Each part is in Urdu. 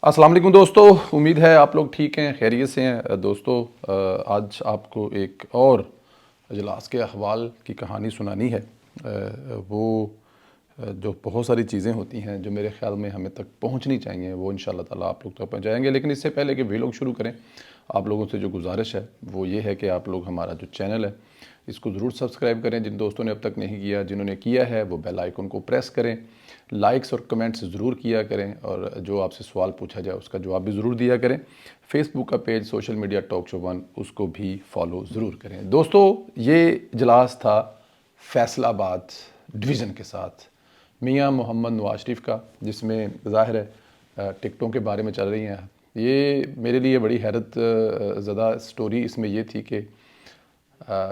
السلام علیکم دوستو، امید ہے آپ لوگ ٹھیک ہیں، خیریت سے ہیں دوستو۔ آج آپ کو ایک اور اجلاس کے احوال کی کہانی سنانی ہے۔ وہ جو بہت ساری چیزیں ہوتی ہیں جو میرے خیال میں ہمیں تک پہنچنی چاہیے، وہ انشاءاللہ تعالیٰ آپ لوگ تک پہنچائیں گے۔ لیکن اس سے پہلے کہ ویلوگ شروع کریں، آپ لوگوں سے جو گزارش ہے وہ یہ ہے کہ آپ لوگ ہمارا جو چینل ہے اس کو ضرور سبسکرائب کریں، جن دوستوں نے اب تک نہیں کیا، جنہوں نے کیا ہے وہ بیل آئیکن کو پریس کریں، لائکس اور کمنٹس ضرور کیا کریں، اور جو آپ سے سوال پوچھا جائے اس کا جواب بھی ضرور دیا کریں۔ فیس بک کا page social media talk show 1 اس کو بھی فالو ضرور کریں۔ دوستو، یہ اجلاس تھا فیصل آباد ڈویژن کے ساتھ میاں محمد نواز شریف کا، جس میں ظاہر ہے ٹکٹوں کے بارے میں چل رہی ہیں۔ یہ میرے لیے بڑی حیرت زدہ سٹوری اس میں یہ تھی کہ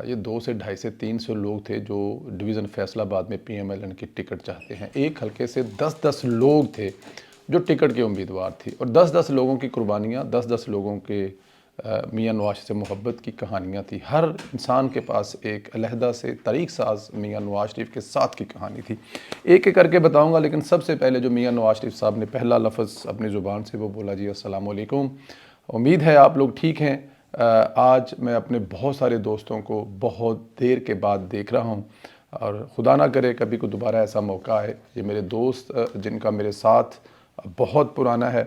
یہ 200 سے 250 سے 300 لوگ تھے جو ڈویژن فیصل آباد میں پی ایم ایل این کی ٹکٹ چاہتے ہیں۔ ایک حلقے سے 10 لوگ تھے جو ٹکٹ کے امیدوار تھے، اور 10 لوگوں کی قربانیاں، 10 لوگوں کے میاں نواز سے محبت کی کہانیاں تھی۔ ہر انسان کے پاس ایک علیحدہ سے طریق ساز میاں نواز شریف کے ساتھ کی کہانی تھی۔ ایک ایک کر کے بتاؤں گا، لیکن سب سے پہلے جو میاں نواز شریف صاحب نے پہلا لفظ اپنی زبان سے وہ بولا، جی السلام علیکم، امید ہے آپ لوگ ٹھیک ہیں۔ آج میں اپنے بہت سارے دوستوں کو بہت دیر کے بعد دیکھ رہا ہوں، اور خدا نہ کرے کبھی کو دوبارہ ایسا موقع آئے۔ یہ میرے دوست جن کا میرے ساتھ بہت پرانا ہے،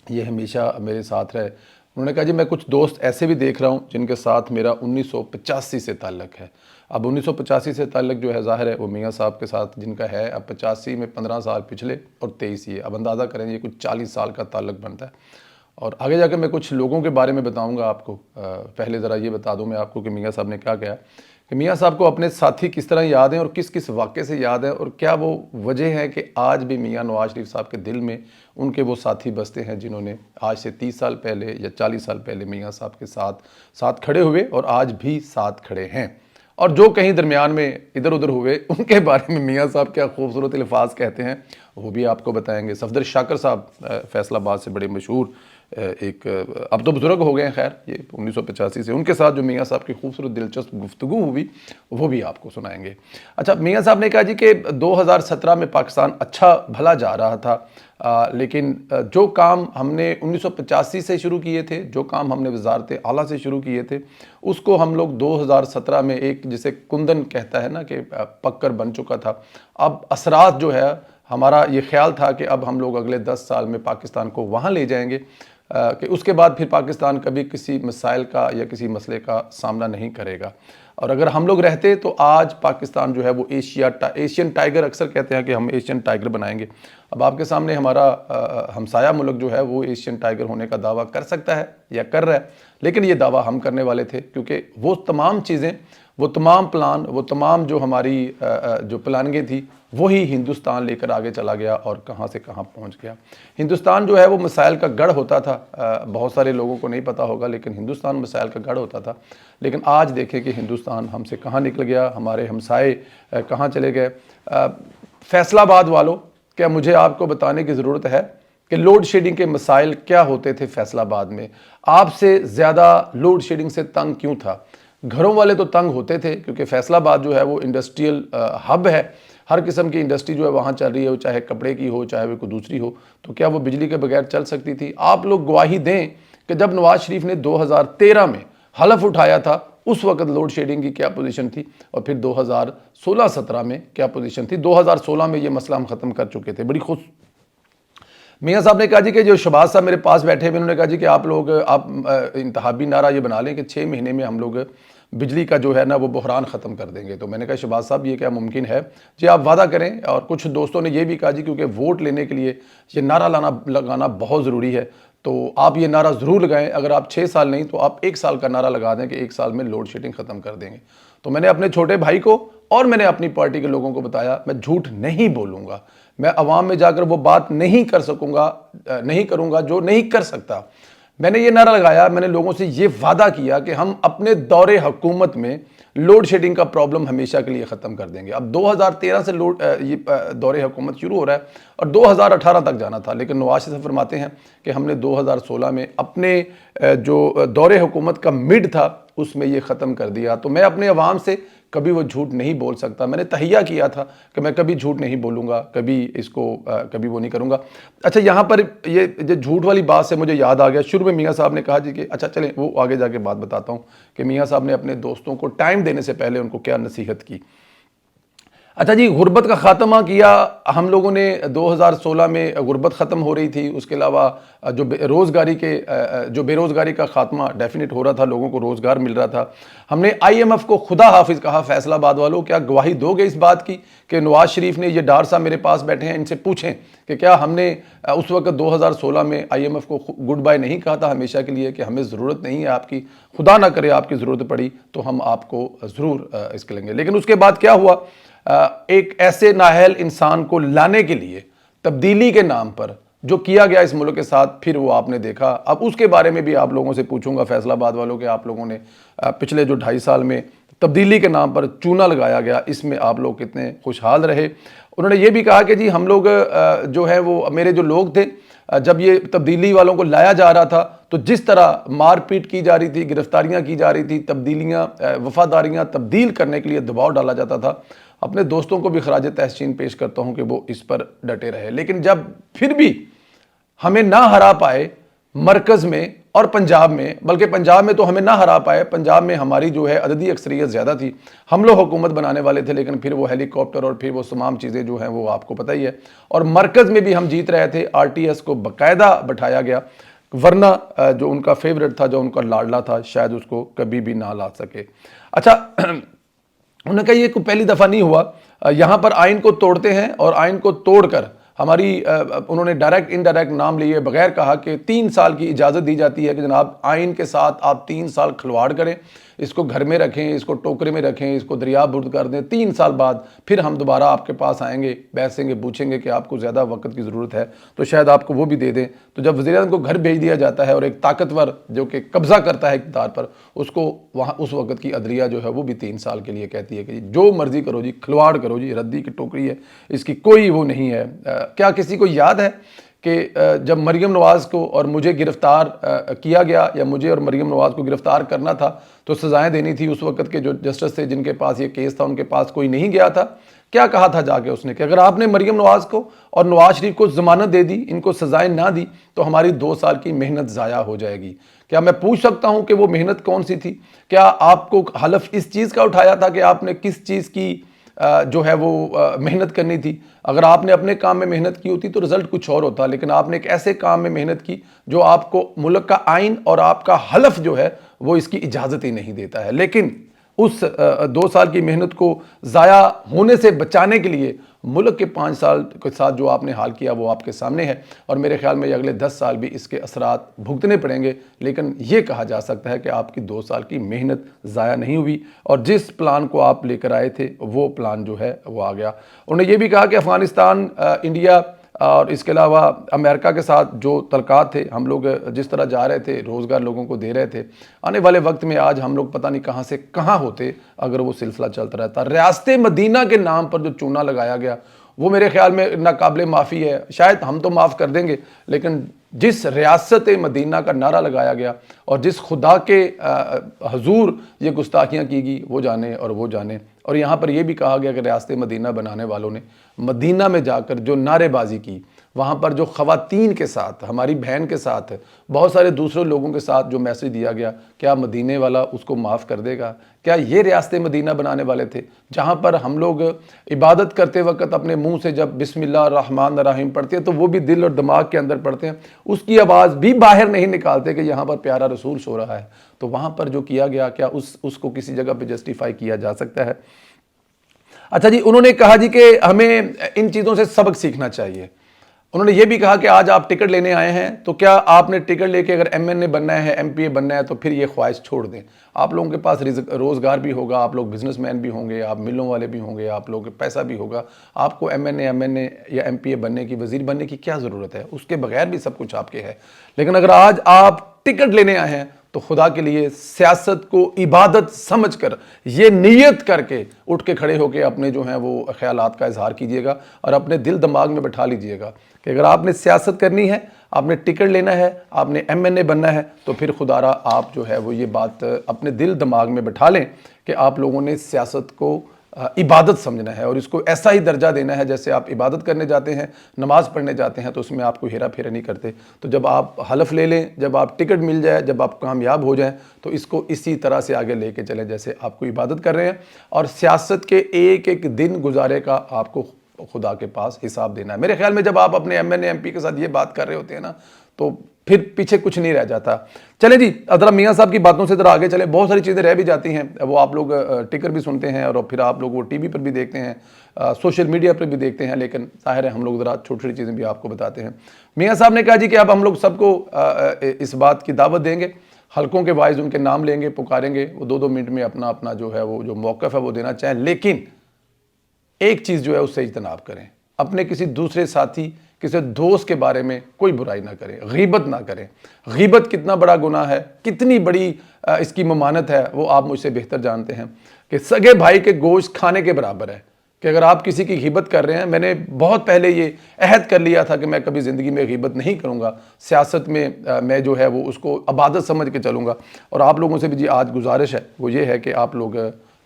یہ ہمیشہ میرے ساتھ رہے، انہوں نے کہا جی میں کچھ دوست ایسے بھی دیکھ رہا ہوں جن کے ساتھ میرا 1985 سے تعلق ہے۔ اب 1985 سے تعلق جو ہے ظاہر ہے وہ میاں صاحب کے ساتھ جن کا ہے، اب 85 میں 15 سال پچھلے اور 23 یہ، اب اندازہ کریں یہ کچھ 40 سال کا تعلق بنتا ہے۔ اور آگے جا کے میں کچھ لوگوں کے بارے میں بتاؤں گا آپ کو۔ پہلے ذرا یہ بتا دوں میں آپ کو کہ میاں صاحب نے کیا کہا کہ میاں صاحب کو اپنے ساتھی کس طرح یاد ہیں اور کس کس واقعے سے یاد ہیں، اور کیا وہ وجہ ہے کہ آج بھی میاں نواز شریف صاحب کے دل میں ان کے وہ ساتھی بستے ہیں جنہوں نے آج سے 30 سال پہلے یا 40 سال پہلے میاں صاحب کے ساتھ کھڑے ہوئے اور آج بھی ساتھ کھڑے ہیں، اور جو کہیں درمیان میں ادھر ادھر ہوئے ان کے بارے میں میاں صاحب کیا خوبصورت الفاظ کہتے ہیں وہ بھی آپ کو بتائیں گے۔ صفدر شاکر صاحب فیصل آباد سے بڑے مشہور، ایک اب تو بزرگ ہو گئے ہیں، خیر یہ 1985 سے، ان کے ساتھ جو میاں صاحب کی خوبصورت دلچسپ گفتگو ہوئی وہ بھی آپ کو سنائیں گے۔ اچھا، میاں صاحب نے کہا جی کہ 2017 میں پاکستان اچھا بھلا جا رہا تھا، لیکن جو کام ہم نے 1985 سے شروع کیے تھے، جو کام ہم نے وزارت اعلیٰ سے شروع کیے تھے، اس کو ہم لوگ 2017 میں ایک جسے کندن کہتا ہے نا کہ پک کر بن چکا تھا۔ اب اثرات جو ہے، ہمارا یہ خیال تھا کہ اب ہم لوگ اگلے 10 سال میں پاکستان کو وہاں لے جائیں گے کہ اس کے بعد پھر پاکستان کبھی کسی مسائل کا یا کسی مسئلے کا سامنا نہیں کرے گا، اور اگر ہم لوگ رہتے تو آج پاکستان جو ہے وہ ایشین ٹائیگر، اکثر کہتے ہیں کہ ہم ایشین ٹائیگر بنائیں گے۔ اب آپ کے سامنے ہمارا ہمسایہ ملک جو ہے وہ ایشین ٹائیگر ہونے کا دعویٰ کر سکتا ہے یا کر رہا ہے، لیکن یہ دعویٰ ہم کرنے والے تھے، کیونکہ وہ تمام چیزیں، وہ تمام پلان، وہ تمام جو ہماری جو پلاننگیں تھی وہی ہندوستان لے کر آگے چلا گیا اور کہاں سے کہاں پہنچ گیا۔ ہندوستان جو ہے وہ مسائل کا گڑھ ہوتا تھا، بہت سارے لوگوں کو نہیں پتا ہوگا لیکن ہندوستان مسائل کا گڑھ ہوتا تھا، لیکن آج دیکھیں کہ ہندوستان ہم سے کہاں نکل گیا، ہمارے ہمسائے کہاں چلے گئے۔ فیصل آباد والوں، کیا مجھے آپ کو بتانے کی ضرورت ہے کہ لوڈ شیڈنگ کے مسائل کیا ہوتے تھے فیصل آباد میں؟ آپ سے زیادہ لوڈ شیڈنگ سے تنگ کیوں تھا؟ گھروں والے تو تنگ ہوتے تھے کیونکہ فیصل آباد جو ہے وہ انڈسٹریل ہب ہے، ہر قسم کی انڈسٹری جو ہے وہاں چل رہی ہے، چاہے کپڑے کی ہو چاہے وہ کوئی دوسری ہو، تو کیا وہ بجلی کے بغیر چل سکتی تھی؟ آپ لوگ گواہی دیں کہ جب نواز شریف نے 2013 میں حلف اٹھایا تھا اس وقت لوڈ شیڈنگ کی کیا پوزیشن تھی، اور پھر 2016-17 میں کیا پوزیشن تھی۔ 2016 میں یہ مسئلہ ہم ختم کر چکے تھے۔ بڑی خوش میاں صاحب نے کہا جی کہ جو شہباز صاحب میرے پاس بیٹھے ہوئے، انہوں نے کہا جی کہ آپ انتخابی نعرہ یہ بنا لیں کہ 6 مہینے میں ہم لوگ بجلی کا جو ہے نا وہ بحران ختم کر دیں گے۔ تو میں نے کہا شہباز صاحب یہ کیا ممکن ہے؟ جی آپ وعدہ کریں۔ اور کچھ دوستوں نے یہ بھی کہا جی کیونکہ ووٹ لینے کے لیے یہ نعرہ لگانا بہت ضروری ہے، تو آپ یہ نعرہ ضرور لگائیں، اگر آپ 6 سال نہیں تو آپ 1 سال کا نعرہ لگا دیں کہ 1 سال میں لوڈ شیڈنگ ختم کر دیں گے۔ تو میں نے اپنے چھوٹے بھائی کو اور میں نے اپنی پارٹی کے لوگوں کو بتایا میں جھوٹ نہیں بولوں گا، میں عوام میں جا کر وہ بات نہیں کروں گا جو نہیں کر سکتا۔ میں نے یہ نعرہ لگایا، میں نے لوگوں سے یہ وعدہ کیا کہ ہم اپنے دور حکومت میں لوڈ شیڈنگ کا پرابلم ہمیشہ کے لیے ختم کر دیں گے۔ اب 2013 سے یہ دور حکومت شروع ہو رہا ہے اور 2018 تک جانا تھا، لیکن نواز شریف فرماتے ہیں کہ ہم نے 2016 میں اپنے جو دور حکومت کا مڈ تھا اس میں یہ ختم کر دیا۔ تو میں اپنے عوام سے کبھی وہ جھوٹ نہیں بول سکتا. میں نے تہیہ کیا تھا کہ میں کبھی جھوٹ نہیں بولوں گا, کبھی وہ نہیں کروں گا. اچھا یہاں پر یہ جھوٹ والی بات سے مجھے یاد آ گیا, شروع میں میاں صاحب نے کہا جی کہ اچھا چلیں وہ آگے جا کے بات بتاتا ہوں کہ میاں صاحب نے اپنے دوستوں کو ٹائم دینے سے پہلے ان کو کیا نصیحت کی. اچھا جی, غربت کا خاتمہ کیا ہم لوگوں نے. 2016 میں غربت ختم ہو رہی تھی, اس کے علاوہ جو بے روزگاری کا خاتمہ ڈیفینیٹ ہو رہا تھا, لوگوں کو روزگار مل رہا تھا. ہم نے IMF کو خدا حافظ کہا. فیصل آباد والوں کیا گواہی دو گے اس بات کی کہ نواز شریف نے, یہ ڈار صاحب میرے پاس بیٹھے ہیں, ان سے پوچھیں کہ کیا ہم نے اس وقت 2016 میں IMF کو گڈ بائی نہیں کہا تھا ہمیشہ کے لیے کہ ہمیں ضرورت نہیں ہے آپ کی, خدا نہ کرے آپ کی ضرورت پڑی تو ہم آپ کو ضرور اس کے لیں گے. لیکن اس کے بعد کیا ہوا, ایک ایسے نااہل انسان کو لانے کے لیے تبدیلی کے نام پر جو کیا گیا اس ملک کے ساتھ, پھر وہ آپ نے دیکھا. اب اس کے بارے میں بھی آپ لوگوں سے پوچھوں گا فیصل آباد والوں کہ آپ لوگوں نے پچھلے جو 2.5 سال میں تبدیلی کے نام پر چونا لگایا گیا, اس میں آپ لوگ کتنے خوشحال رہے. انہوں نے یہ بھی کہا کہ جی ہم لوگ جو ہے وہ میرے جو لوگ تھے, جب یہ تبدیلی والوں کو لایا جا رہا تھا تو جس طرح مار پیٹ کی جا رہی تھی, گرفتاریاں کی جا رہی تھی, تبدیلیاں وفاداریاں تبدیل کرنے کے لیے دباؤ ڈالا جاتا تھا. اپنے دوستوں کو بھی خراج تحسین پیش کرتا ہوں کہ وہ اس پر ڈٹے رہے. لیکن جب پھر بھی ہمیں نہ ہرا پائے مرکز میں اور پنجاب میں, بلکہ پنجاب میں تو ہمیں نہ ہرا پائے, پنجاب میں ہماری جو ہے عددی اکثریت زیادہ تھی, ہم لوگ حکومت بنانے والے تھے, لیکن پھر وہ ہیلی کاپٹر اور پھر وہ تمام چیزیں جو ہیں وہ آپ کو پتہ ہی ہے. اور مرکز میں بھی ہم جیت رہے تھے, RTS کو باقاعدہ بٹھایا گیا, ورنہ جو ان کا فیورٹ تھا, جو ان کا لاڈلا تھا, شاید اس کو کبھی بھی نہ لا سکے. اچھا انہوں نے کہا یہ کوئی پہلی دفعہ نہیں ہوا, یہاں پر آئین کو توڑتے ہیں اور آئین کو توڑ کر ہماری انہوں نے ڈائریکٹ انڈائریکٹ نام لیے بغیر کہا کہ 3 سال کی اجازت دی جاتی ہے کہ جناب آئین کے ساتھ آپ 3 سال کھلواڑ کریں, اس کو گھر میں رکھیں, اس کو ٹوکرے میں رکھیں, اس کو دریا برد کر دیں. 3 سال بعد پھر ہم دوبارہ آپ کے پاس آئیں گے, بیٹھیں گے, پوچھیں گے کہ آپ کو زیادہ وقت کی ضرورت ہے تو شاید آپ کو وہ بھی دے دیں. تو جب وزیر اعظم کو گھر بھیج دیا جاتا ہے اور ایک طاقتور جو کہ قبضہ کرتا ہے اقتدار پر, اس کو وہاں اس وقت کی عدلیہ جو ہے وہ بھی 3 سال کے لیے کہتی ہے کہ جو مرضی کرو جی, کھلواڑ کرو جی, ردی کی ٹوکری ہے, اس کی کوئی وہ نہیں ہے. کیا کسی کو یاد ہے کہ جب مریم نواز کو اور مجھے گرفتار کیا گیا, یا مجھے اور مریم نواز کو گرفتار کرنا تھا تو سزائیں دینی تھی, اس وقت کے جو جسٹس تھے جن کے پاس یہ کیس تھا ان کے پاس کوئی نہیں گیا تھا, کیا کہا تھا جا کے اس نے کہ اگر آپ نے مریم نواز کو اور نواز شریف کو ضمانت دے دی, ان کو سزائیں نہ دی تو ہماری 2 سال کی محنت ضائع ہو جائے گی. کیا میں پوچھ سکتا ہوں کہ وہ محنت کون سی تھی؟ کیا آپ کو حلف اس چیز کا اٹھایا تھا کہ آپ نے کس چیز کی جو ہے وہ محنت کرنی تھی؟ اگر آپ نے اپنے کام میں محنت کی ہوتی تو رزلٹ کچھ اور ہوتا, لیکن آپ نے ایک ایسے کام میں محنت کی جو آپ کو ملک کا آئین اور آپ کا حلف جو ہے وہ اس کی اجازت ہی نہیں دیتا ہے. لیکن اس 2 سال کی محنت کو ضائع ہونے سے بچانے کے لیے ملک کے 5 سال کے ساتھ جو آپ نے حال کیا وہ آپ کے سامنے ہے, اور میرے خیال میں یہ اگلے 10 سال بھی اس کے اثرات بھگتنے پڑیں گے. لیکن یہ کہا جا سکتا ہے کہ آپ کی 2 سال کی محنت ضائع نہیں ہوئی, اور جس پلان کو آپ لے کر آئے تھے وہ پلان جو ہے وہ آ گیا. انہوں نے یہ بھی کہا کہ افغانستان, انڈیا اور اس کے علاوہ امریکہ کے ساتھ جو تعلقات تھے, ہم لوگ جس طرح جا رہے تھے, روزگار لوگوں کو دے رہے تھے, آنے والے وقت میں آج ہم لوگ پتہ نہیں کہاں سے کہاں ہوتے اگر وہ سلسلہ چلتا رہتا. ریاست مدینہ کے نام پر جو چونا لگایا گیا وہ میرے خیال میں ناقابل معافی ہے. شاید ہم تو معاف کر دیں گے, لیکن جس ریاست مدینہ کا نعرہ لگایا گیا اور جس خدا کے حضور یہ گستاخیاں کی گئی وہ جانے اور وہ جانے. اور یہاں پر یہ بھی کہا گیا کہ ریاست مدینہ بنانے والوں نے مدینہ میں جا کر جو نعرے بازی کی, وہاں پر جو خواتین کے ساتھ, ہماری بہن کے ساتھ, بہت سارے دوسرے لوگوں کے ساتھ جو میسج دیا گیا, کیا مدینے والا اس کو معاف کر دے گا؟ کیا یہ ریاست مدینہ بنانے والے تھے جہاں پر ہم لوگ عبادت کرتے وقت اپنے منہ سے جب بسم اللہ الرحمن الرحیم پڑھتے ہیں تو وہ بھی دل اور دماغ کے اندر پڑھتے ہیں, اس کی آواز بھی باہر نہیں نکالتے کہ یہاں پر پیارا رسول سو رہا ہے. تو وہاں پر جو کیا گیا کیا اس کو کسی جگہ پہ جسٹیفائی کیا جا سکتا ہے؟ اچھا جی, انہوں نے کہا جی کہ ہمیں ان چیزوں سے سبق سیکھنا چاہیے. انہوں نے یہ بھی کہا کہ آج آپ ٹکٹ لینے آئے ہیں تو کیا آپ نے ٹکٹ لے کے اگر MNA بننا ہے, MPA بننا ہے تو پھر یہ خواہش چھوڑ دیں. آپ لوگوں کے پاس روزگار بھی ہوگا, آپ لوگ بزنس مین بھی ہوں گے, آپ ملوں والے بھی ہوں گے, آپ لوگوں کے پیسہ بھی ہوگا. آپ کو MNA یا MPA بننے کی, وزیر بننے کی کیا ضرورت ہے؟ اس کے بغیر بھی سب کچھ آپ کے ہے. لیکن اگر آج آپ ٹکٹ لینے آئے ہیں تو خدا کے لیے سیاست کو عبادت سمجھ کر, یہ نیت کر کے اٹھ کے کھڑے ہو کے اپنے جو ہیں وہ خیالات کا اظہار کیجئے گا اور اپنے دل دماغ میں بٹھا لیجئے گا کہ اگر آپ نے سیاست کرنی ہے، آپ نے ٹکٹ لینا ہے، آپ نے MNA بننا ہے، تو پھر خدا را آپ جو ہے وہ یہ بات اپنے دل دماغ میں بٹھا لیں کہ آپ لوگوں نے سیاست کو عبادت سمجھنا ہے، اور اس کو ایسا ہی درجہ دینا ہے جیسے آپ عبادت کرنے جاتے ہیں، نماز پڑھنے جاتے ہیں، تو اس میں آپ کو ہیرا پھیرا نہیں کرتے۔ تو جب آپ حلف لے لیں، جب آپ ٹکٹ مل جائے، جب آپ کامیاب ہو جائیں، تو اس کو اسی طرح سے آگے لے کے چلیں جیسے آپ کو عبادت کر رہے ہیں، اور سیاست کے ایک ایک دن گزارے کا آپ کو خدا کے پاس حساب دینا ہے۔ میرے خیال میں جب آپ اپنے MNA MP کے ساتھ یہ بات کر رہے ہوتے ہیں نا، تو پھر پیچھے کچھ نہیں رہ جاتا۔ چلیں جی، ذرا میاں صاحب کی باتوں سے ذرا آگے چلیں۔ بہت ساری چیزیں رہ بھی جاتی ہیں، وہ آپ لوگ ٹکر بھی سنتے ہیں، اور پھر آپ لوگ وہ ٹی وی پر بھی دیکھتے ہیں، سوشل میڈیا پر بھی دیکھتے ہیں، لیکن ظاہر ہے ہم لوگ ذرا چھوٹی چھوٹی چیزیں بھی آپ کو بتاتے ہیں۔ میاں صاحب نے کہا جی کہ اب ہم لوگ سب کو اس بات کی دعوت دیں گے، حلقوں کے وائز ان کے نام لیں گے، پکاریں گے، وہ 2 منٹ میں اپنا اپنا جو ہے وہ جو موقف ہے وہ دینا چاہیں، لیکن ایک چیز جو ہے اس سے اجتناب کریں، اپنے کسی دوسرے ساتھی، کسی دوست کے بارے میں کوئی برائی نہ کریں، غیبت نہ کریں۔ غیبت کتنا بڑا گناہ ہے، کتنی بڑی اس کی ممانت ہے، وہ آپ مجھ سے بہتر جانتے ہیں کہ سگے بھائی کے گوشت کھانے کے برابر ہے، کہ اگر آپ کسی کی غیبت کر رہے ہیں۔ میں نے بہت پہلے یہ عہد کر لیا تھا کہ میں کبھی زندگی میں غیبت نہیں کروں گا، سیاست میں میں جو ہے وہ اس کو عبادت سمجھ کے چلوں گا، اور آپ لوگوں سے بھی جی آج گزارش ہے وہ یہ ہے کہ آپ لوگ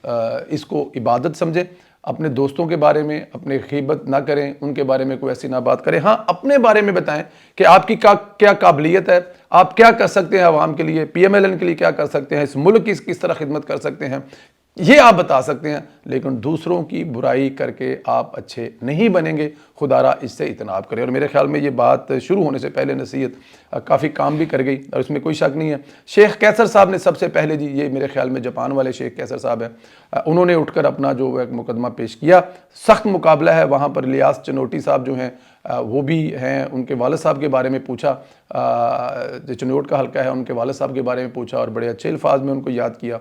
اس کو عبادت سمجھیں، اپنے دوستوں کے بارے میں اپنے غیبت نہ کریں، ان کے بارے میں کوئی ایسی نہ بات کریں۔ ہاں، اپنے بارے میں بتائیں کہ آپ کی کیا قابلیت ہے، آپ کیا کر سکتے ہیں عوام کے لیے، PMLN کے لیے کیا کر سکتے ہیں، اس ملک کی کس طرح خدمت کر سکتے ہیں، یہ آپ بتا سکتے ہیں، لیکن دوسروں کی برائی کر کے آپ اچھے نہیں بنیں گے۔ خدا را اس سے اجتناب کرے۔ اور میرے خیال میں یہ بات شروع ہونے سے پہلے نصیحت کافی کام بھی کر گئی، اور اس میں کوئی شک نہیں ہے۔ شیخ کیسر صاحب نے سب سے پہلے جی، یہ میرے خیال میں جاپان والے شیخ کیسر صاحب ہیں، انہوں نے اٹھ کر اپنا جو ایک مقدمہ پیش کیا۔ سخت مقابلہ ہے وہاں پر، الیاس چنوٹی صاحب جو ہیں وہ بھی ہیں، ان کے والد صاحب کے بارے میں پوچھا، جو چنوٹ کا حلقہ ہے ان کے والد صاحب کے بارے میں پوچھا، اور بڑے اچھے الفاظ میں ان کو یاد کیا،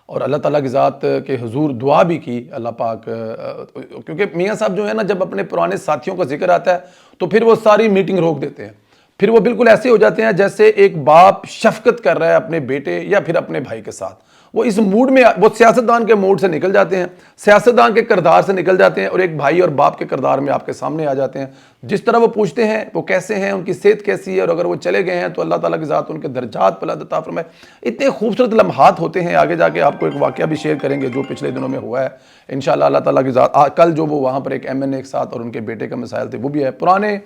اور اللہ تعالیٰ کی ذات کے حضور دعا بھی کی اللہ پاک، کیونکہ میاں صاحب جو ہے نا، جب اپنے پرانے ساتھیوں کا ذکر آتا ہے تو پھر وہ ساری میٹنگ روک دیتے ہیں، پھر وہ بالکل ایسے ہو جاتے ہیں جیسے ایک باپ شفقت کر رہا ہے اپنے بیٹے یا پھر اپنے بھائی کے ساتھ۔ وہ اس موڈ میں، وہ سیاستدان کے موڈ سے نکل جاتے ہیں، سیاستدان کے کردار سے نکل جاتے ہیں، اور ایک بھائی اور باپ کے کردار میں آپ کے سامنے آ جاتے ہیں۔ جس طرح وہ پوچھتے ہیں وہ کیسے ہیں، ان کی صحت کیسی ہے، اور اگر وہ چلے گئے ہیں تو اللہ تعالیٰ کی ذات ان کے درجات بلند عطا فرمائے۔ اتنے خوبصورت لمحات ہوتے ہیں، آگے جا کے آپ کو ایک واقعہ بھی شیئر کریں گے جو پچھلے دنوں میں ہوا ہے انشاءاللہ اللہ تعالیٰ کی ذات۔ کل جو وہ وہاں پر ایک MNA ایک ساتھ اور ان کے بیٹے کا مسائل تھے وہ بھی ہے، پرانے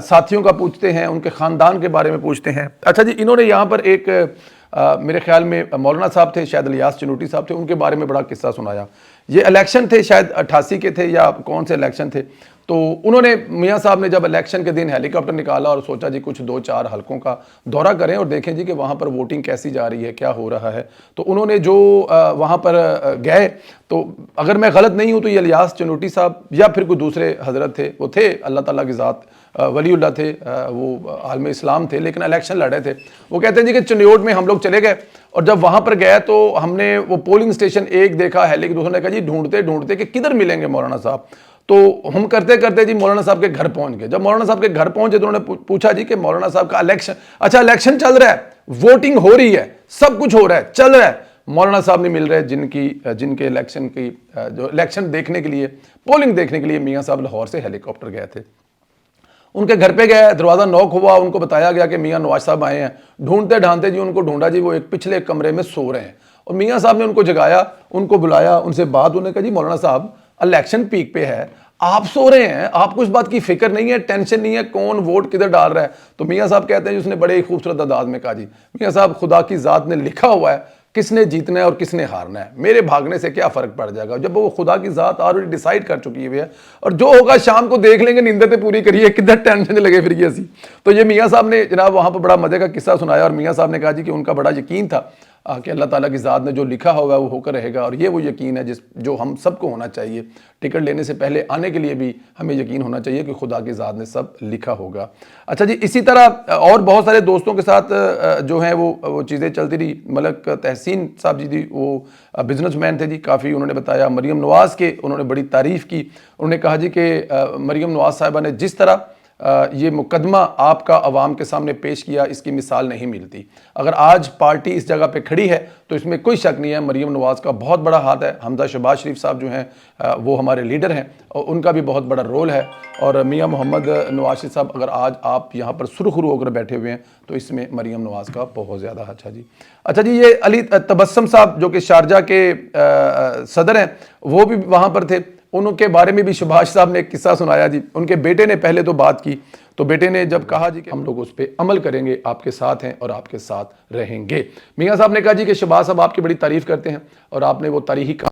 ساتھیوں کا پوچھتے ہیں، ان کے خاندان کے بارے میں پوچھتے ہیں۔ اچھا جی، انہوں نے یہاں پر ایک میرے خیال میں مولانا صاحب تھے، شاید الیاس چنوٹی صاحب تھے، ان کے بارے میں بڑا قصہ سنایا۔ یہ الیکشن تھے، شاید 88 کے تھے یا کون سے الیکشن تھے، تو انہوں نے میاں صاحب نے جب الیکشن کے دن ہیلی کاپٹر نکالا اور سوچا جی کچھ 2-4 حلقوں کا دورہ کریں اور دیکھیں جی کہ وہاں پر ووٹنگ کیسی جا رہی ہے، کیا ہو رہا ہے، تو انہوں نے جو وہاں پر گئے، تو اگر میں غلط نہیں ہوں تو یہ الیاس چنوٹی صاحب یا پھر کوئی دوسرے حضرت تھے، وہ تھے اللہ تعالیٰ کی ذات، ولی اللہ تھے، وہ عالم اسلام تھے، لیکن الیکشن لڑ رہے تھے۔ وہ کہتے ہیں جی کہ چنیوٹ میں ہم لوگ چلے گئے، اور جب وہاں پر گئے تو ہم نے وہ پولنگ سٹیشن ایک دیکھا، ہیلی کے دوسرے نے کہا جی ڈھونڈتے ڈھونڈتے کہ کدھر ملیں گے مولانا صاحب، تو ہم کرتے کرتے جی مولانا صاحب کے گھر پہنچ گئے۔ جب مولانا صاحب کے گھر پہنچے تو انہوں نے پوچھا جی کہ مولانا صاحب کا الیکشن، اچھا الیکشن چل رہا ہے، ووٹنگ ہو رہی ہے، سب کچھ ہو رہا ہے، چل رہا ہے، مولانا صاحب نہیں مل رہے، جن کے الیکشن کی جو الیکشن دیکھنے کے لیے، پولنگ دیکھنے کے لیے میاں صاحب لاہور سے ہیلی کاپٹر گئے تھے۔ ان کے گھر پہ گئے، دروازہ نوک ہوا، ان کو بتایا گیا کہ میاں نواز صاحب آئے ہیں۔ ڈھونڈتے ڈھانتے جی ان کو ڈھونڈا، جی وہ ایک پچھلے کمرے میں سو رہے ہیں، اور میاں صاحب نے ان کو جگایا، ان کو بلایا، ان سے بات، انہوں نے کہا جی مولانا صاحب الیکشن پیک پہ ہے، آپ سو رہے ہیں، آپ کو اس بات کی فکر نہیں ہے، ٹینشن نہیں ہے کون ووٹ کدھر ڈال رہا ہے؟ تو میاں صاحب کہتے ہیں جی، اس نے بڑے ہی خوبصورت انداز میں کہا جی میاں صاحب خدا کی ذات نے لکھا ہوا ہے کس نے جیتنا ہے اور کس نے ہارنا ہے، میرے بھاگنے سے کیا فرق پڑ جائے گا، جب وہ خدا کی ذات آلریڈی ڈیسائیڈ کر چکی ہوئی ہے، اور جو ہوگا شام کو دیکھ لیں گے، نیندیں پوری کریے، کدھر ٹینشن لگے پھر اسی۔ تو یہ میاں صاحب نے جناب وہاں پہ بڑا مزے کا قصہ سنایا، اور میاں صاحب نے کہا جی کہ ان کا بڑا یقین تھا کہ اللہ تعالیٰ کی ذات نے جو لکھا ہوگا وہ ہو کر رہے گا، اور یہ وہ یقین ہے جو ہم سب کو ہونا چاہیے۔ ٹکٹ لینے سے پہلے آنے کے لیے بھی ہمیں یقین ہونا چاہیے کہ خدا کی ذات نے سب لکھا ہوگا۔ اچھا جی، اسی طرح اور بہت سارے دوستوں کے ساتھ جو ہیں وہ چیزیں چلتی رہی۔ ملک تحسین صاحب جی وہ بزنس مین تھے جی، کافی انہوں نے بتایا۔ مریم نواز کے انہوں نے بڑی تعریف کی، انہوں نے کہا جی کہ مریم نواز صاحبہ نے جس طرح یہ مقدمہ آپ کا عوام کے سامنے پیش کیا، اس کی مثال نہیں ملتی۔ اگر آج پارٹی اس جگہ پہ کھڑی ہے تو اس میں کوئی شک نہیں ہے مریم نواز کا بہت بڑا ہاتھ ہے۔ حمزہ شہباز شریف صاحب جو ہیں وہ ہمارے لیڈر ہیں اور ان کا بھی بہت بڑا رول ہے، اور میاں محمد نواز شریف صاحب اگر آج آپ یہاں پر سرخرو ہو کر بیٹھے ہوئے ہیں تو اس میں مریم نواز کا بہت زیادہ اچھا جی یہ علی تبسم صاحب جو کہ شارجہ کے صدر ہیں وہ بھی وہاں پر تھے، ان کے بارے میں بھی شہباز صاحب نے ایک قصہ سنایا جی۔ ان کے بیٹے نے پہلے تو بات کی تو بیٹے نے جب کہا جی کہ ہم لوگ اس پہ عمل کریں گے، آپ کے ساتھ ہیں اور آپ کے ساتھ رہیں گے۔ میاں صاحب نے کہا جی کہ شہباز صاحب آپ کی بڑی تعریف کرتے ہیں اور آپ نے وہ تاریخی کام،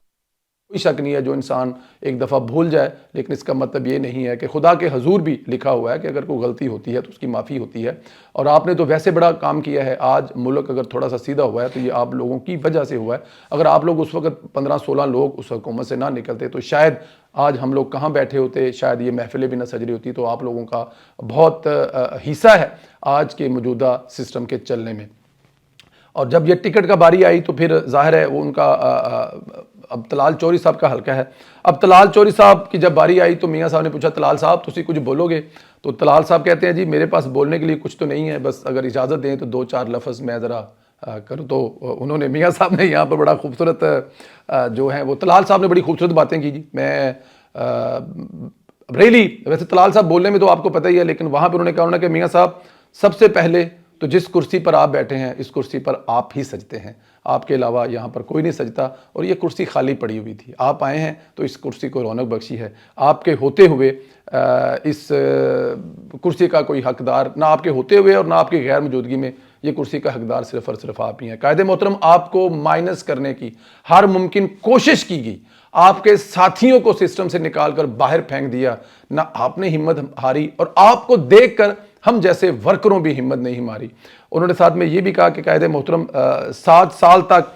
کوئی شک نہیں ہے جو انسان ایک دفعہ بھول جائے، لیکن اس کا مطلب یہ نہیں ہے کہ خدا کے حضور بھی لکھا ہوا ہے کہ اگر کوئی غلطی ہوتی ہے تو اس کی معافی ہوتی ہے، اور آپ نے تو ویسے بڑا کام کیا ہے۔ آج ملک اگر تھوڑا سا سیدھا ہوا ہے تو یہ آپ لوگوں کی وجہ سے ہوا ہے۔ اگر آپ لوگ اس وقت 15-16 لوگ اس حکومت سے نہ نکلتے تو شاید آج ہم لوگ کہاں بیٹھے ہوتے، شاید یہ محفلیں بھی نہ سج رہی ہوتی۔ تو آپ لوگوں کا بہت حصہ ہے آج کے موجودہ سسٹم کے چلنے میں۔ اور جب یہ ٹکٹ کا باری آئی تو پھر ظاہر ہے وہ ان کا اب طلال چوری صاحب کا حلقہ ہے۔ اب طلال چوری صاحب کی جب باری آئی تو میاں صاحب نے پوچھا طلال صاحب تسی کچھ بولو گے؟ تو طلال صاحب کہتے ہیں جی میرے پاس بولنے کے لیے کچھ تو نہیں ہے، بس اگر اجازت دیں تو 2-4 لفظ میں ذرا کروں۔ تو انہوں نے میاں صاحب نے یہاں پر بڑا خوبصورت جو ہیں وہ طلال صاحب نے بڑی خوبصورت باتیں کی جی۔ میں ریلی ویسے طلال صاحب بولنے میں تو آپ کو پتہ ہی ہے، لیکن وہاں پر انہوں نے کہا کہ میاں صاحب سب سے پہلے تو جس کرسی پر آپ بیٹھے ہیں اس کرسی پر آپ ہی سجتے ہیں، آپ کے علاوہ یہاں پر کوئی نہیں سجتا، اور یہ کرسی خالی پڑی ہوئی تھی، آپ آئے ہیں تو اس کرسی کو رونق بخشی ہے۔ آپ کے ہوتے ہوئے اس کرسی کا کوئی حقدار نہ آپ کے ہوتے ہوئے اور نہ آپ کی غیر موجودگی میں یہ کرسی کا حقدار صرف اور صرف آپ ہی ہیں۔ قائد محترم آپ کو مائنس کرنے کی ہر ممکن کوشش کی گئی، آپ کے ساتھیوں کو سسٹم سے نکال کر باہر پھینک دیا، نہ آپ نے ہمت ہاری، اور آپ کو دیکھ کر ہم جیسے ورکروں بھی ہمت نہیں ہماری۔ انہوں نے ساتھ میں یہ بھی کہا کہ قائد محترم 7 سال تک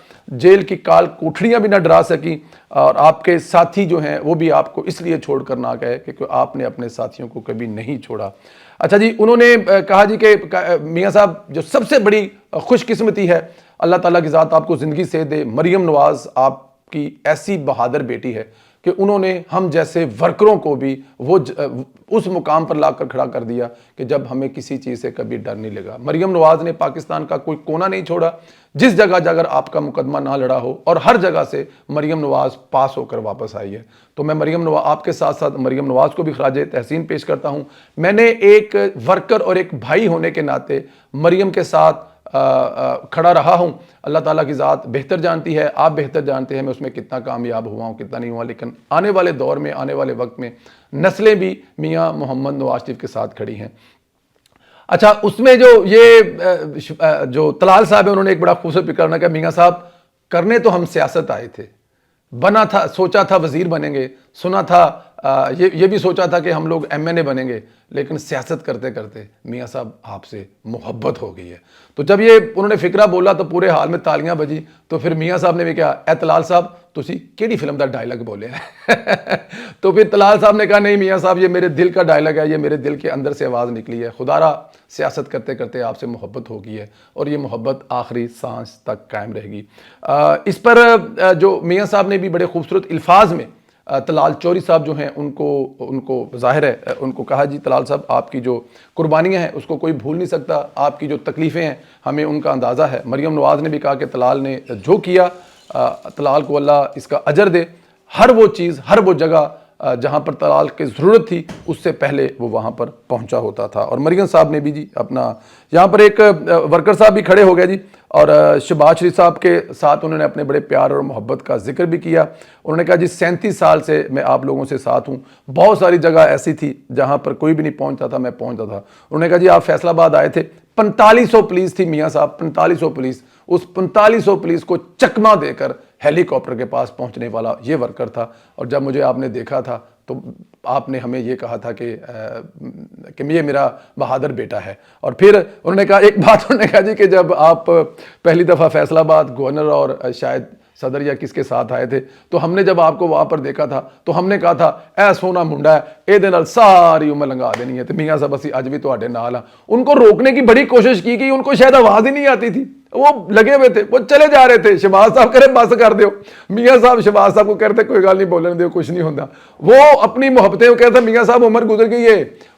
جیل کی کال کوٹھڑیاں بھی نہ ڈرا سکیں، اور آپ کے ساتھی جو ہیں وہ بھی آپ کو اس لیے چھوڑ کر نہ گئے کہ آپ نے اپنے ساتھیوں کو کبھی نہیں چھوڑا۔ اچھا جی انہوں نے کہا جی کہ میاں صاحب جو سب سے بڑی خوش قسمتی ہے، اللہ تعالیٰ کی ذات آپ کو زندگی سے دے، مریم نواز آپ کی ایسی بہادر بیٹی ہے کہ انہوں نے ہم جیسے ورکروں کو بھی وہ اس مقام پر لا کر کھڑا کر دیا کہ جب ہمیں کسی چیز سے کبھی ڈر نہیں لگا۔ مریم نواز نے پاکستان کا کوئی کونا نہیں چھوڑا، جس جگہ اگر آپ کا مقدمہ نہ لڑا ہو، اور ہر جگہ سے مریم نواز پاس ہو کر واپس آئی ہے۔ تو میں مریم نواز آپ کے ساتھ ساتھ مریم نواز کو بھی خراج تحسین پیش کرتا ہوں۔ میں نے ایک ورکر اور ایک بھائی ہونے کے ناطے مریم کے ساتھ کھڑا رہا ہوں۔ اللہ تعالیٰ کی ذات بہتر جانتی ہے، آپ بہتر جانتے ہیں میں اس میں کتنا کامیاب ہوا ہوں کتنا نہیں ہوا، لیکن آنے والے دور میں آنے والے وقت میں نسلیں بھی میاں محمد نواز شریف کے ساتھ کھڑی ہیں۔ اچھا اس میں جو یہ جو طلال صاحب ہیں انہوں نے ایک بڑا خوبصورت فکر کرنا کہ میاں صاحب کرنے تو ہم سیاست آئے تھے، بنا تھا سوچا تھا وزیر بنیں گے، سنا تھا یہ بھی سوچا تھا کہ ہم لوگ MNA بنیں گے، لیکن سیاست کرتے کرتے میاں صاحب آپ سے محبت ہو گئی ہے۔ تو جب یہ انہوں نے فکرہ بولا تو پورے حال میں تالیاں بجی، تو پھر میاں صاحب نے بھی کہا اے طلال صاحب تسی کیڑی فلم دا ڈائلاگ بولے ہیں؟ تو پھر طلال صاحب نے کہا نہیں میاں صاحب یہ میرے دل کا ڈائلاگ ہے، یہ میرے دل کے اندر سے آواز نکلی ہے، خدا را سیاست کرتے کرتے آپ سے محبت ہو گئی ہے اور یہ محبت آخری سانس تک قائم رہے گی۔ اس پر جو میاں صاحب نے بھی بڑے خوبصورت الفاظ میں طلال چوری صاحب جو ہیں ان کو ظاہر ہے ان کو کہا جی طلال صاحب آپ کی جو قربانیاں ہیں اس کو کوئی بھول نہیں سکتا، آپ کی جو تکلیفیں ہیں ہمیں ان کا اندازہ ہے۔ مریم نواز نے بھی کہا کہ طلال نے جو کیا طلال کو اللہ اس کا اجر دے، ہر وہ چیز ہر وہ جگہ جہاں پر طلال کی ضرورت تھی اس سے پہلے وہ وہاں پر پہنچا ہوتا تھا۔ اور مریم صاحب نے بھی جی اپنا یہاں پر ایک ورکر صاحب بھی کھڑے ہو گئے جی، اور شہباز شریف صاحب کے ساتھ انہوں نے اپنے بڑے پیار اور محبت کا ذکر بھی کیا۔ انہوں نے کہا جی 37 سال سے میں آپ لوگوں سے ساتھ ہوں، بہت ساری جگہ ایسی تھی جہاں پر کوئی بھی نہیں پہنچتا تھا، میں پہنچتا تھا۔ انہوں نے کہا جی آپ فیصل آباد آئے تھے، 4500 پولیس تھی میاں صاحب، 4500 پولیس، اس 4500 پولیس کو چکمہ دے کر ہیلی کاپٹر کے پاس پہنچنے والا یہ ورکر تھا۔ اور جب مجھے آپ نے دیکھا تھا تو آپ نے ہمیں یہ کہا تھا کہ یہ میرا بہادر بیٹا ہے۔ اور پھر انہوں نے کہا ایک بات انہوں نے کہا جی کہ جب آپ پہلی دفعہ فیصل آباد گورنر اور شاید صدر یا کس کے ساتھ آئے تھے تو ہم نے جب آپ کو وہاں پر دیکھا تھا تو ہم نے کہا تھا اے سونا منڈا ہے یہ نال ساری عمر لنگا دینی ہے۔ تو میاں صاحب اسی اج بھی تواڈے نال ہاں۔ ان کو روکنے کی بڑی کوشش کی گئی، ان کو شاید آواز ہی نہیں آتی تھی، وہ لگے ہوئے تھے، وہ چلے جا رہے تھے۔ شہباز صاحب کرے بس کر دیو، میاں صاحب شہباز صاحب کو کہتے کوئی گل نہیں بولنے دیو کچھ نہیں ہوتا، وہ اپنی محبتیں وہ کہتا میاں صاحب عمر گزر گئی ہے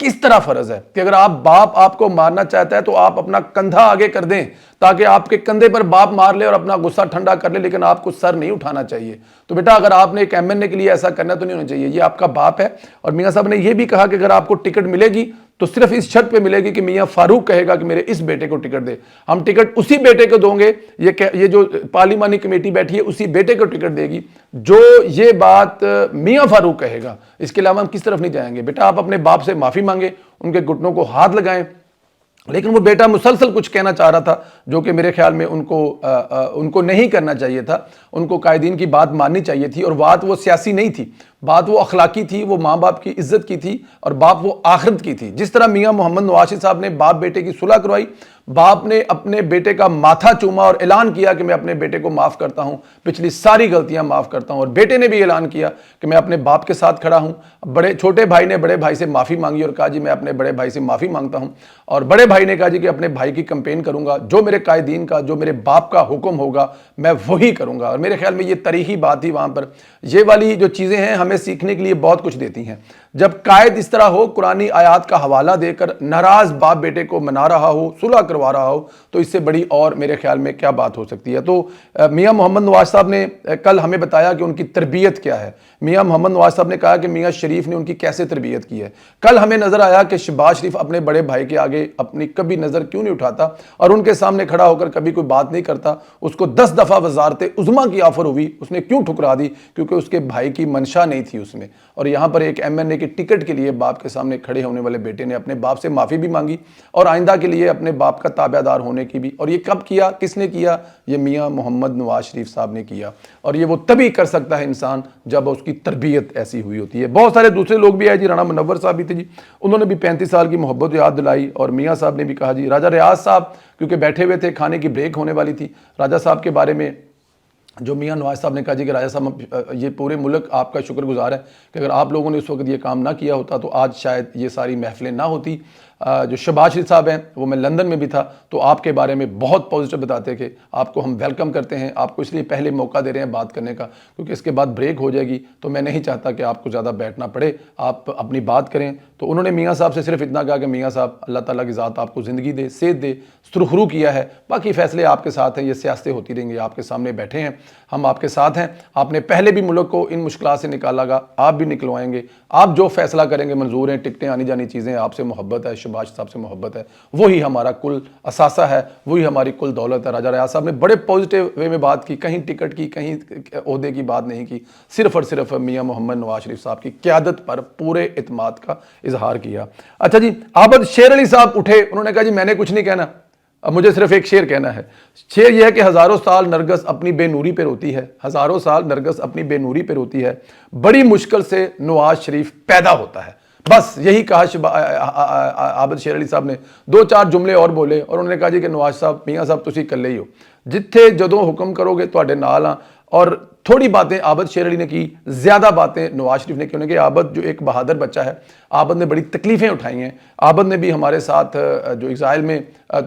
کس طرح فرض ہے کہ اگر باپ آپ کو مارنا چاہتا ہے تو آپ اپنا کندھا آگے کر دیں تاکہ آپ کے کندھے پر باپ مار لے اور اپنا غصہ ٹھنڈا کر لے، لیکن آپ کو سر نہیں اٹھانا چاہیے۔ تو بیٹا اگر آپ نے ایک ایم این اے کے لیے ایسا کرنا تو نہیں ہونا چاہیے، یہ آپ کا باپ ہے۔ اور میاں صاحب نے یہ بھی کہا کہ اگر آپ کو ٹکٹ ملے گی تو صرف اس شرط پہ ملے گی کہ میاں فاروق کہے گا کہ میرے اس بیٹے کو ٹکٹ دے، ہم ٹکٹ اسی بیٹے کو دوں گے، یہ جو پارلیمانی کمیٹی بیٹھی ہے اسی بیٹے کو ٹکٹ دے گی جو یہ بات میاں فاروق کہے گا، اس کے علاوہ ہم کس طرف نہیں جائیں گے۔ بیٹا آپ اپنے باپ سے معافی مانگیں، ان کے گھٹنوں کو ہاتھ لگائیں۔ لیکن وہ بیٹا مسلسل کچھ کہنا چاہ رہا تھا جو کہ میرے خیال میں ان کو نہیں کرنا چاہیے تھا، ان کو قائدین کی بات ماننی چاہیے تھی، اور بات وہ سیاسی نہیں تھی، بات وہ اخلاقی تھی، وہ ماں باپ کی عزت کی تھی اور باپ وہ آخرت کی تھی۔ جس طرح میاں محمد نواز شریف صاحب نے باپ بیٹے کی صلح کروائی، باپ نے اپنے بیٹے کا ماتھا چوما اور اعلان کیا کہ میں اپنے بیٹے کو معاف کرتا ہوں، پچھلی ساری غلطیاں معاف کرتا ہوں، اور بیٹے نے بھی اعلان کیا کہ میں اپنے باپ کے ساتھ کھڑا ہوں۔ چھوٹے بھائی نے بڑے بھائی سے معافی مانگی اور کہا جی میں اپنے بڑے بھائی سے معافی مانگتا ہوں، اور بڑے بھائی نے کہا جی کہ اپنے بھائی کی کمپین کروں گا، جو میرے قائدین کا، جو میرے باپ کا حکم ہوگا میں وہی کروں گا۔ اور میرے خیال میں یہ تاریخی بات تھی وہاں پر۔ یہ والی جو چیزیں ہیں ہمیں سیکھنے کے لیے بہت کچھ دیتی ہیں۔ جب قائد اس طرح ہو، قرآنی آیات کا حوالہ دے کر ناراض باپ بیٹے کو منا رہا ہو، صلح کروا رہا ہو، تو اس سے بڑی اور میرے خیال میں کیا بات ہو سکتی ہے۔ تو میاں محمد نواز صاحب نے کل ہمیں بتایا کہ ان کی تربیت کیا ہے۔ میاں محمد نواز صاحب نے کہا کہ میاں شریف نے ان کی کیسے تربیت کی ہے۔ کل ہمیں نظر آیا کہ شہباز شریف اپنے بڑے بھائی کے آگے اپنی کبھی نظر کیوں نہیں اٹھاتا اور ان کے سامنے کھڑا ہو کر کبھی کوئی بات نہیں کرتا۔ اس کو 10 دفعہ وزارت عظمیٰ کی آفر ہوئی، اس نے کیوں ٹھکرا دی؟ کیونکہ اس کے بھائی کی منشا نہیں تھی اس میں۔ اور یہاں پر ایک ایم این اے کی ٹکٹ کے لیے باپ کے سامنے کھڑے ہونے والے بیٹے نے اپنے باپ سے معافی بھی مانگی اور آئندہ کے لیے اپنے باپ کا تابع دار ہونے کی بھی۔ اور یہ کب کیا، کس نے کیا؟ یہ میاں محمد نواز شریف صاحب نے کیا۔ اور یہ وہ تبھی کر سکتا ہے انسان جب اس کی تربیت ایسی ہوئی ہوتی ہے۔ بہت سارے دوسرے لوگ بھی آئے جی، رانا منور صاحب بھی تھے جی، انہوں نے بھی 35 سال کی محبت یاد دلائی، اور میاں صاحب نے بھی کہا جی، راجہ ریاض صاحب کیونکہ بیٹھے ہوئے تھے، کھانے کی بریک ہونے والی تھی، راجہ صاحب کے بارے میں جو میاں نواز صاحب نے کہا جی کہ راجہ صاحب یہ پورے ملک آپ کا شکر گزار ہے کہ اگر آپ لوگوں نے اس وقت یہ کام نہ کیا ہوتا تو آج شاید یہ ساری محفلیں نہ ہوتی۔ جو شہباز شریف صاحب ہیں وہ میں لندن میں بھی تھا تو آپ کے بارے میں بہت پازیٹیو بتاتے کہ آپ کو ہم ویلکم کرتے ہیں، آپ کو اس لیے پہلے موقع دے رہے ہیں بات کرنے کا کیونکہ اس کے بعد بریک ہو جائے گی تو میں نہیں چاہتا کہ آپ کو زیادہ بیٹھنا پڑے، آپ اپنی بات کریں۔ تو انہوں نے میاں صاحب سے صرف اتنا کہا کہ میاں صاحب اللہ تعالیٰ کی ذات آپ کو زندگی دے، صحت دے، سرخرو کیا ہے، باقی فیصلے آپ کے ساتھ ہیں، یہ سیاستیں ہوتی رہیں گی، آپ کے سامنے بیٹھے ہیں، ہم آپ کے ساتھ ہیں، آپ نے پہلے بھی ملک کو ان مشکلات سے نکالا گا، آپ بھی نکلوائیں گے، آپ جو فیصلہ کریں گے منظور ہیں، ٹکٹیں آنی جانی چیزیں، آپ سے محبت ہے، شہباز صاحب سے محبت ہے، وہی ہمارا کل اثاثہ ہے، وہی ہماری کل دولت ہے۔ راجہ ریاض صاحب نے بڑے پازیٹیو وے میں بات کی، کہیں ٹکٹ کی، کہیں عہدے کی بات نہیں کی، صرف اور صرف میاں محمد نواز شریف صاحب کی قیادت پر پورے اعتماد کا اظہار کیا۔ اچھا جی، عابد شیر علی صاحب اٹھے، انہوں نے کہا جی میں نے کچھ نہیں کہنا، اب مجھے صرف ایک شعر کہنا ہے۔ شعر یہ ہے کہ ہزاروں سال نرگس اپنی بے نوری پہ روتی ہے، ہزاروں سال نرگس اپنی بے نوری پہ روتی ہے، بڑی مشکل سے نواز شریف پیدا ہوتا ہے۔ بس یہی کہا عابد شیر علی صاحب نے، 2-4 جملے اور بولے اور انہوں نے کہا جی کہ نواز صاحب، میاں صاحب تسی کلے ہی ہو، جتھے جدوں حکم کرو گے تواڈے نال ہاں۔ اور تھوڑی باتیں عابد شیر علی نے کی، زیادہ باتیں نواز شریف نے کی۔ کہ عابد جو ایک بہادر بچہ ہے، عابد نے بڑی تکلیفیں اٹھائی ہیں، عابد نے بھی ہمارے ساتھ جو اسرائیل میں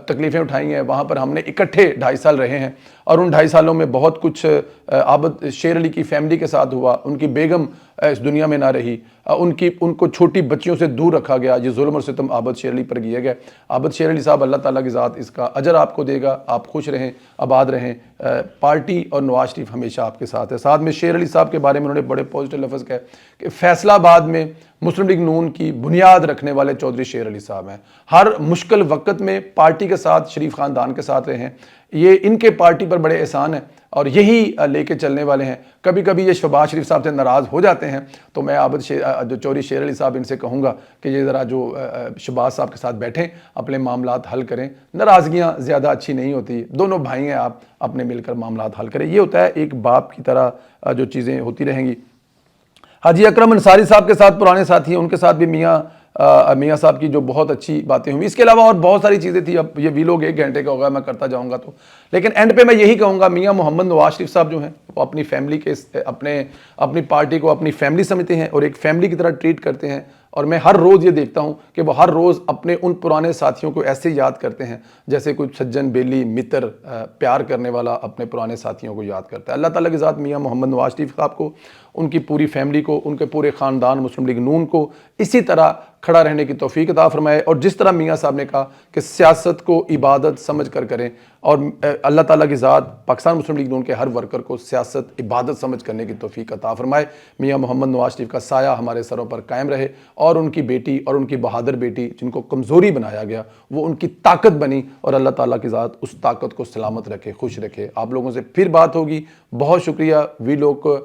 تکلیفیں اٹھائی ہیں، وہاں پر ہم نے اکٹھے 2.5 سال رہے ہیں، اور ان 2.5 سالوں میں بہت کچھ عابد شیر علی کی فیملی کے ساتھ ہوا، ان کی بیگم اس دنیا میں نہ رہی، ان کو چھوٹی بچیوں سے دور رکھا گیا، یہ ظلم اور ستم عابد شیر علی پر کیے گئے۔ عابد شیر علی صاحب، اللہ تعالیٰ کی ذات اس کا اجر آپ کو دے گا، آپ خوش رہیں، آباد رہیں، پارٹی اور نواز شریف ہمیشہ آپ کے ساتھ ہے۔ ساتھ میں شیر علی صاحب کے بارے میں انہوں نے بڑے پازیٹیو لفظ کہے کہ فیصلہ آباد میں مسلم لیگ نون کی بنیاد رکھنے والے چودھری شیر علی صاحب ہیں، ہر مشکل وقت میں پارٹی کے ساتھ، شریف خاندان کے ساتھ رہے ہیں، یہ ان کے پارٹی پر بڑے احسان ہیں اور یہی لے کے چلنے والے ہیں۔ کبھی کبھی یہ شہباز شریف صاحب سے ناراض ہو جاتے ہیں تو میں جو چودھری شیر علی صاحب ان سے کہوں گا کہ یہ ذرا جو شہباز صاحب کے ساتھ بیٹھیں، اپنے معاملات حل کریں، ناراضگیاں زیادہ اچھی نہیں ہوتی، دونوں بھائی ہیں، آپ اپنے مل کر معاملات حل کریں، یہ ہوتا ہے ایک باپ کی طرح جو چیزیں ہوتی رہیں گی۔ حاجی اکرم انصاری صاحب کے ساتھ پرانے ساتھی ہیں، ان کے ساتھ بھی میاں صاحب کی جو بہت اچھی باتیں ہوئی، اس کے علاوہ اور بہت ساری چیزیں تھیں، اب یہ ویلوگ 1 گھنٹے کا ہوگا، میں کرتا جاؤں گا تو، لیکن اینڈ پہ میں یہی کہوں گا، میاں محمد نواز شریف صاحب جو ہیں وہ اپنی فیملی کے اپنی پارٹی کو اپنی فیملی سمجھتے ہیں اور ایک فیملی کی طرح ٹریٹ کرتے ہیں، اور میں ہر روز یہ دیکھتا ہوں کہ وہ ہر روز اپنے ان پرانے ساتھیوں کو ایسے یاد کرتے ہیں جیسے کوئی سجن بیلی متر پیار کرنے والا اپنے پرانے ساتھیوں کو یاد کرتا ہے۔ اللہ تعالیٰ کی ذات میاں محمد نواز شریف صاحب کو، ان کی پوری فیملی کو، ان کے پورے خاندان مسلم لیگ نون کو اسی طرح کھڑا رہنے کی توفیق عطا فرمائے، اور جس طرح میاں صاحب نے کہا کہ سیاست کو عبادت سمجھ کر کریں، اور اللہ تعالیٰ کی ذات پاکستان مسلم لیگ نون کے ہر ورکر کو سیاست عبادت سمجھ کرنے کی توفیق عطا فرمائے۔ میاں محمد نواز شریف کا سایہ ہمارے سروں پر قائم رہے، اور ان کی بیٹی اور ان کی بہادر بیٹی جن کو کمزوری بنایا گیا وہ ان کی طاقت بنی، اور اللہ تعالیٰ کی ذات اس طاقت کو سلامت رکھے، خوش رکھے۔ آپ لوگوں سے پھر بات ہوگی، بہت شکریہ۔ ویڈیو کو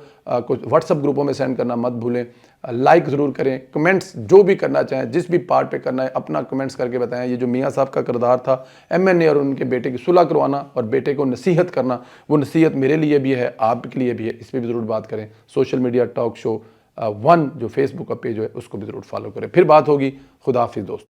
کچھ واٹس ایپ گروپوں میں سینڈ کرنا مت بھولیں، لائک ضرور کریں، کمنٹس جو بھی کرنا چاہیں جس بھی پارٹ پہ کرنا ہے اپنا کمنٹس کر کے بتائیں۔ یہ جو میاں صاحب کا کردار تھا MNA اور ان کے بیٹے کی صلح کروانا اور بیٹے کو نصیحت کرنا، وہ نصیحت میرے لیے بھی ہے، آپ کے لیے بھی ہے، اس پہ بھی ضرور بات کریں۔ سوشل میڈیا ٹاک شو 1 جو فیس بک کا پیج ہے اس کو بھی ضرور فالو کریں۔ پھر بات ہوگی، خدا حافظ دوست۔